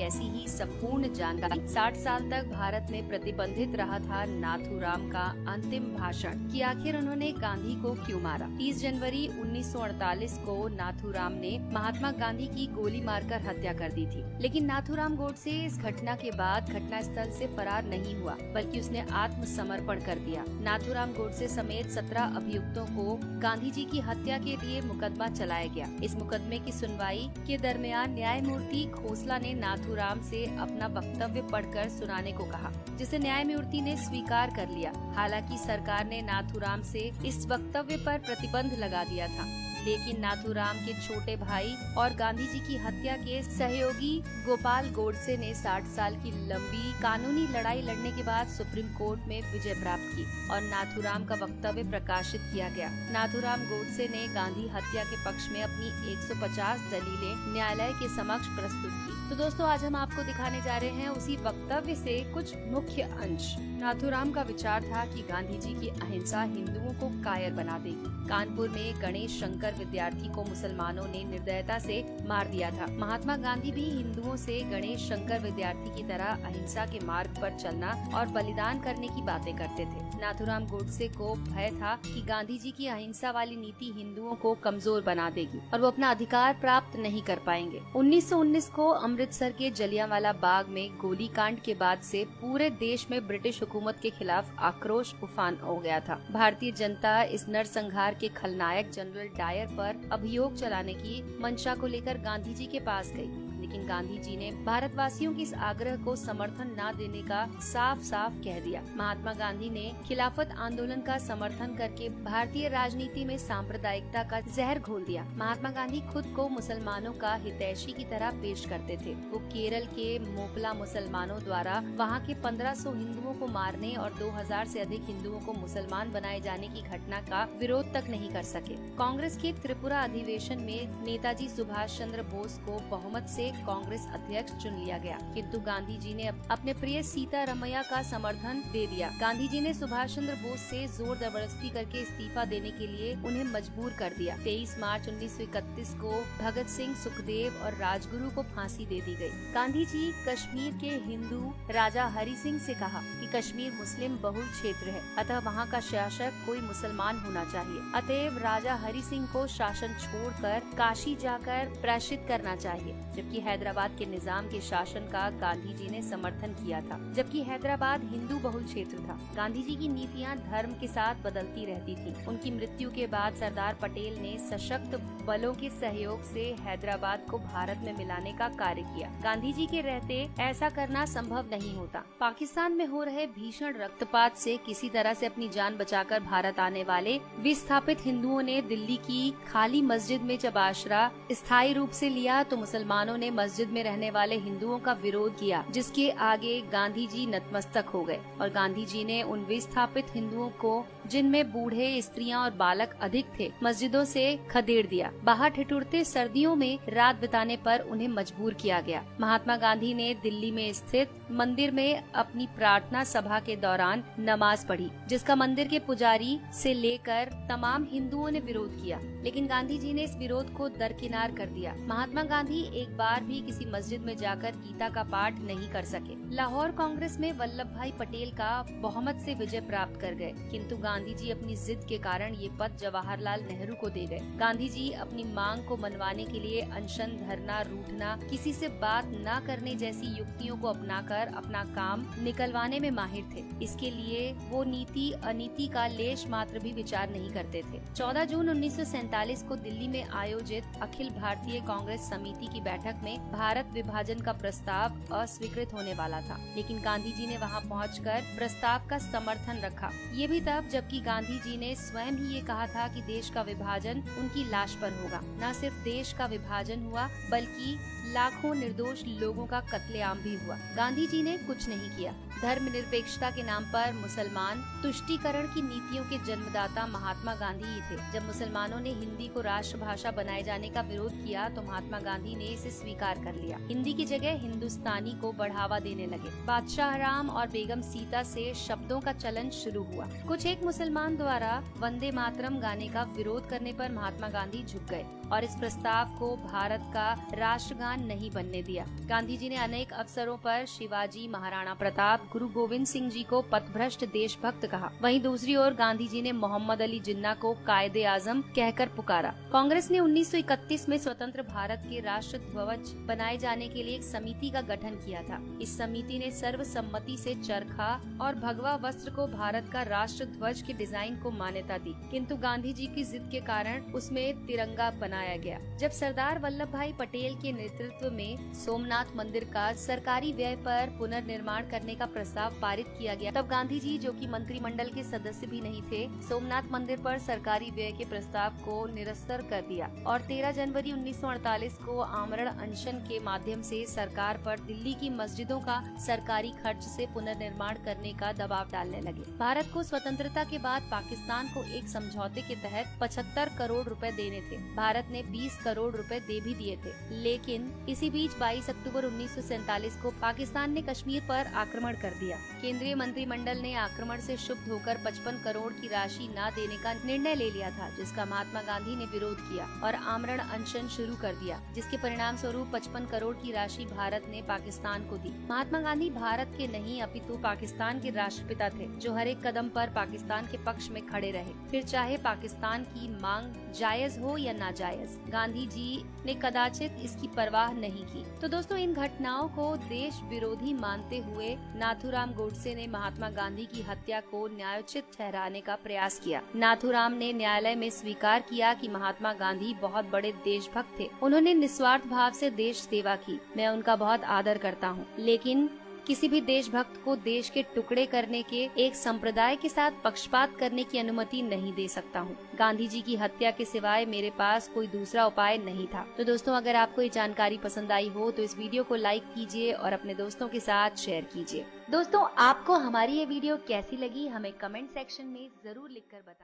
ऐसी ही संपूर्ण जानकारी। 60 साल तक भारत में प्रतिबंधित रहा था नाथूराम का अंतिम भाषण कि आखिर उन्होंने गांधी को क्यों मारा। 30 जनवरी 1948 को नाथूराम ने महात्मा गांधी की गोली मारकर हत्या कर दी थी। लेकिन नाथूराम गोडसे इस घटना के बाद घटना स्थल से फरार नहीं हुआ, बल्कि उसने आत्मसमर्पण कर दिया। नाथूराम गोडसे समेत 17 अभियुक्तों को गांधी जी की हत्या के लिए मुकदमा चलाया गया। इस मुकदमे की सुनवाई के दरमियान न्यायमूर्ति खोसला ने नाथूराम से अपना वक्तव्य पढ़कर सुनाने को कहा, जिसे न्यायमूर्ति ने स्वीकार कर लिया। हालांकि सरकार ने नाथूराम से इस वक्तव्य पर प्रतिबंध लगा दिया था, लेकिन नाथूराम के छोटे भाई और गांधी जी की हत्या के सहयोगी गोपाल गोडसे ने 60 साल की लंबी कानूनी लड़ाई लड़ने के बाद सुप्रीम कोर्ट में विजय प्राप्त की और नाथूराम का वक्तव्य प्रकाशित किया गया। नाथूराम गोडसे ने गांधी हत्या के पक्ष में अपनी 150 दलीलें न्यायालय के समक्ष प्रस्तुत की। तो दोस्तों, आज हम आपको दिखाने जा रहे हैं उसी वक्तव्य से कुछ मुख्य अंश। नाथूराम का विचार था कि गांधी जी की अहिंसा हिंदुओं को कायर बना देगी। कानपुर में गणेश शंकर विद्यार्थी को मुसलमानों ने निर्दयता से मार दिया था। महात्मा गांधी भी हिंदुओं से गणेश शंकर विद्यार्थी की तरह अहिंसा के मार्ग पर चलना और बलिदान करने की बातें करते थे। नाथूराम गोडसे को भय था कि गांधी जी की अहिंसा वाली नीति हिंदुओं को कमजोर बना देगी और वो अपना अधिकार प्राप्त नहीं कर पाएंगे। 1919 को अमृतसर के जलियांवाला बाग में गोलीकांड के बाद से पूरे देश में ब्रिटिश हुकूमत के खिलाफ आक्रोश उफान हो गया था। भारतीय जनता इस नरसंहार के खलनायक जनरल डायर पर अभियोग चलाने की मंशा को लेकर गांधी जी के पास गई, लेकिन गांधी जी ने भारतवासियों के इस आग्रह को समर्थन न देने का साफ साफ कह दिया। महात्मा गांधी ने खिलाफत आंदोलन का समर्थन करके भारतीय राजनीति में सांप्रदायिकता का जहर घोल दिया। महात्मा गांधी खुद को मुसलमानों का हितैषी की तरह पेश करते थे। वो केरल के मोपला मुसलमानों द्वारा वहाँ के 1500 हिंदुओं को मारने और 2000 से अधिक हिंदुओं को मुसलमान बनाए जाने की घटना का विरोध तक नहीं कर सके। कांग्रेस के त्रिपुरा अधिवेशन में नेताजी सुभाष चंद्र बोस को बहुमत से कांग्रेस अध्यक्ष चुन लिया गया, किंतु गांधी जी ने अपने प्रिय सीतारमैया का समर्थन दे दिया। गांधी जी ने सुभाष चंद्र बोस से जोर जबरदस्ती करके इस्तीफा देने के लिए उन्हें मजबूर कर दिया। 23 मार्च 1931 को भगत सिंह, सुखदेव और राजगुरु को फांसी दे दी गई। गांधी जी कश्मीर के हिंदू राजा हरि सिंह से कहा कि कश्मीर मुस्लिम बहुल क्षेत्र है, अतः वहाँ का शासक कोई मुसलमान होना चाहिए। अतएव राजा हरि सिंह को शासन छोड़कर काशी जाकर प्रायश्चित करना चाहिए। जबकि हैदराबाद के निजाम के शासन का गांधी जी ने समर्थन किया था, जबकि हैदराबाद हिंदू बहुल क्षेत्र था। गांधी जी की नीतियां धर्म के साथ बदलती रहती थी। उनकी मृत्यु के बाद सरदार पटेल ने सशक्त बलों के सहयोग से हैदराबाद को भारत में मिलाने का कार्य किया। गांधी जी के रहते ऐसा करना संभव नहीं होता। पाकिस्तान में हो रहे भीषण रक्तपात से किसी तरह से अपनी जान बचाकर भारत आने वाले विस्थापित हिंदुओं ने दिल्ली की खाली मस्जिद में जब आश्रय स्थायी रूप से लिया तो मुसलमानों ने मस्जिद में रहने वाले हिंदुओं का विरोध किया, जिसके आगे गांधी जी नतमस्तक हो गए और गांधी जी ने उन विस्थापित हिंदुओं को, जिनमें बूढ़े, स्त्रियां और बालक अधिक थे, मस्जिदों से खदेड़ दिया। बाहर ठिठुरते सर्दियों में रात बिताने पर उन्हें मजबूर किया गया। महात्मा गांधी ने दिल्ली में स्थित मंदिर में अपनी प्रार्थना सभा के दौरान नमाज पढ़ी, जिसका मंदिर के पुजारी से लेकर तमाम हिंदुओं ने विरोध किया, लेकिन गांधी जी ने इस विरोध को दरकिनार कर दिया। महात्मा गांधी एक बार भी किसी मस्जिद में जाकर गीता का पाठ नहीं कर सके। लाहौर कांग्रेस में वल्लभ भाई पटेल का बहुमत से विजय प्राप्त कर गए, किंतु गांधी जी अपनी जिद के कारण ये पद जवाहरलाल नेहरू को दे गए। गांधी जी अपनी मांग को मनवाने के लिए अनशन, धरना, रूठना, किसी से बात न करने जैसी युक्तियों को अपनाकर अपना काम निकलवाने में माहिर थे। इसके लिए वो नीति अनीति का लेश मात्र भी विचार नहीं करते थे। 14 जून 1947 को दिल्ली में आयोजित अखिल भारतीय कांग्रेस समिति की बैठक में भारत विभाजन का प्रस्ताव अस्वीकृत होने वाला था, लेकिन गांधी जी ने वहां पहुंचकर प्रस्ताव का समर्थन रखा। ये भी तब जबकि गांधी जी ने स्वयं ही ये कहा था कि देश का विभाजन उनकी लाश पर होगा। न सिर्फ देश का विभाजन हुआ, बल्कि लाखों निर्दोष लोगों का कत्लेआम भी हुआ। गांधी जी ने कुछ नहीं किया। धर्मनिरपेक्षता के नाम पर मुसलमान तुष्टीकरण की नीतियों के जन्मदाता महात्मा गांधी ही थे। जब मुसलमानों ने हिंदी को राष्ट्रभाषा बनाए जाने का विरोध किया तो महात्मा गांधी ने इसे स्वीकार कर लिया। हिंदी की जगह हिंदुस्तानी को बढ़ावा देने लगे। बादशाह राम और बेगम सीता से शब्दों का चलन शुरू हुआ। कुछ एक मुसलमान द्वारा वंदे मातरम गाने का विरोध करने पर महात्मा गांधी झुक गए और इस प्रस्ताव को भारत का राष्ट्रगान नहीं बनने दिया। गांधी जी ने अनेक अवसरों पर शिवाजी, महाराणा प्रताप, गुरु गोविंद सिंह जी को पथभ्रष्ट देशभक्त कहा। वहीं दूसरी ओर गांधी जी ने मोहम्मद अली जिन्ना को कायदे आजम कहकर पुकारा। कांग्रेस ने 1931 में स्वतंत्र भारत के राष्ट्र ध्वज बनाए जाने के लिए एक समिति का गठन किया था। इस समिति ने सर्वसम्मति से चरखा और भगवा वस्त्र को भारत का राष्ट्र ध्वज के डिजाइन को मान्यता दी, किंतु गांधी जी की जिद के कारण उसमें तिरंगा बनाया गया। जब सरदार वल्लभ भाई पटेल के नेतृत्व में सोमनाथ मंदिर का सरकारी व्यय पर पुनर्निर्माण करने का प्रस्ताव पारित किया गया, तब गांधी जी, जो कि मंत्रिमंडल के सदस्य भी नहीं थे, सोमनाथ मंदिर पर सरकारी व्यय के प्रस्ताव को निरस्तर कर दिया और 13 जनवरी 1948 को आमरण अनशन के माध्यम से सरकार पर दिल्ली की मस्जिदों का सरकारी खर्च से पुनर्निर्माण करने का दबाव डालने लगे। भारत को स्वतंत्रता के बाद पाकिस्तान को एक समझौते के तहत 75 करोड़ रुपए देने थे। भारत ने 20 करोड़ रुपए दे भी दिए थे, लेकिन इसी बीच 22 अक्टूबर 1947 को पाकिस्तान ने कश्मीर पर आक्रमण कर दिया। केंद्रीय मंत्रिमंडल ने आक्रमण से क्षुब्ध होकर 55 करोड़ की राशि न देने का निर्णय ले लिया था, जिसका महात्मा गांधी ने विरोध किया और आमरण अनशन शुरू कर दिया, जिसके परिणाम स्वरूप 55 करोड़ की राशि भारत ने पाकिस्तान को दी। महात्मा गांधी भारत के नहीं अपितु पाकिस्तान के राष्ट्रपिता थे, जो हर एक कदम पर पाकिस्तान के पक्ष में खड़े रहे, फिर चाहे पाकिस्तान की मांग जायज हो या नाजायज। गांधी जी ने कदाचित इसकी परवाह नहीं की। तो दोस्तों, इन घटनाओं को देश विरोधी मानते हुए नाथूराम गोडसे ने महात्मा गांधी की हत्या को न्यायोचित ठहराने का प्रयास किया। नाथूराम ने न्यायालय में स्वीकार किया कि महात्मा गांधी बहुत बड़े देशभक्त थे। उन्होंने निस्वार्थ भाव से देश सेवा की। मैं उनका बहुत आदर करता हूँ, लेकिन किसी भी देशभक्त को देश के टुकड़े करने के एक संप्रदाय के साथ पक्षपात करने की अनुमति नहीं दे सकता हूँ। गांधी जी की हत्या के सिवाय मेरे पास कोई दूसरा उपाय नहीं था। तो दोस्तों, अगर आपको ये जानकारी पसंद आई हो तो इस वीडियो को लाइक कीजिए और अपने दोस्तों के साथ शेयर कीजिए। दोस्तों, आपको हमारी ये वीडियो कैसी लगी हमें कमेंट सेक्शन में जरूर लिखकर बताएं।